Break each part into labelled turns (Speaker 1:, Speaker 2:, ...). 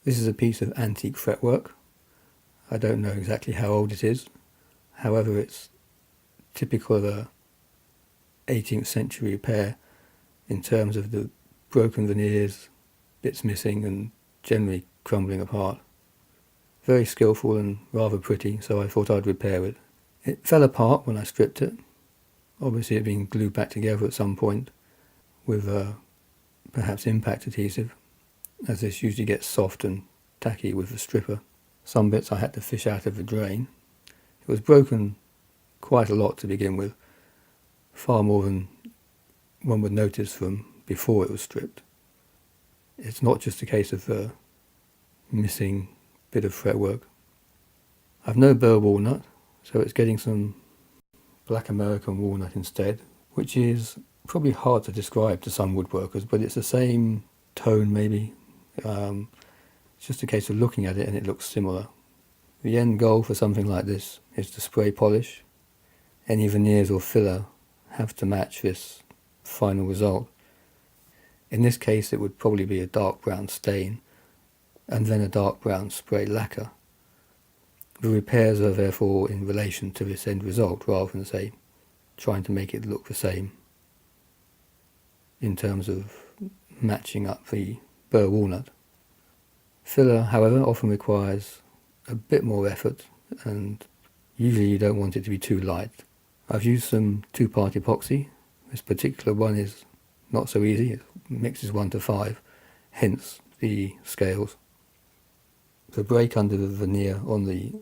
Speaker 1: This is a piece of antique fretwork. I don't know exactly how old it is. However, it's typical of a 18th century repair in terms of the broken veneers, bits missing and generally crumbling apart. Very skillful and rather pretty, so I thought I'd repair it. It fell apart when I stripped it. Obviously it had been glued back together at some point with perhaps impact adhesive, as this usually gets soft and tacky with the stripper. Some bits I had to fish out of the drain. It was broken quite a lot to begin with, far more than one would notice from before it was stripped. It's not just a case of a missing bit of fretwork. I've no burr walnut, so it's getting some black American walnut instead, which is probably hard to describe to some woodworkers, but it's the same tone maybe. It's just a case of looking at it and it looks similar. The end goal for something like this is to spray polish. Any veneers or filler have to match this final result. In this case it would probably be a dark brown stain and then a dark brown spray lacquer. The repairs are therefore in relation to this end result rather than, say, trying to make it look the same in terms of matching up the burr walnut. Filler, however, often requires a bit more effort and usually you don't want it to be too light. I've used some 2-part epoxy. This particular one is not so easy. It mixes 1 to 5, hence the scales. The break under the veneer on the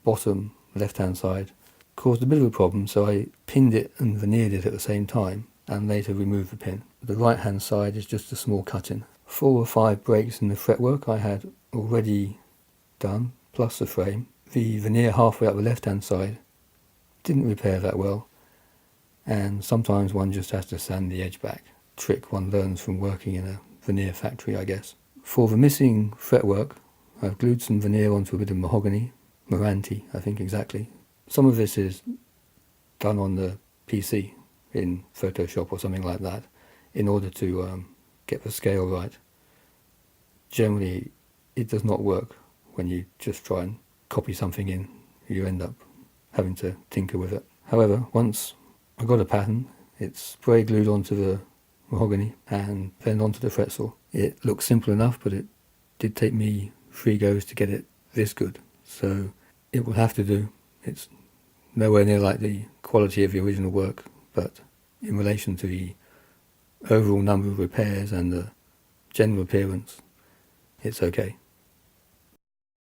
Speaker 1: bottom left-hand side caused a bit of a problem, so I pinned it and veneered it at the same time and later removed the pin. The right-hand side is just a small cut-in. 4 or 5 breaks in the fretwork I had already done, plus the frame. The veneer halfway up the left-hand side didn't repair that well, and sometimes one just has to sand the edge back. Trick one learns from working in a veneer factory, I guess. For the missing fretwork, I've glued some veneer onto a bit of mahogany, Moranti, I think exactly. Some of this is done on the PC in Photoshop or something like that in order to get the scale right. Generally, it does not work when you just try and copy something in. You end up having to tinker with it. However, once I got a pattern, it's spray glued onto the mahogany and then onto the fret saw. It looks simple enough, but it did take me 3 goes to get it this good, so it will have to do. It's nowhere near like the quality of the original work, but in relation to the overall number of repairs and the general appearance, it's okay.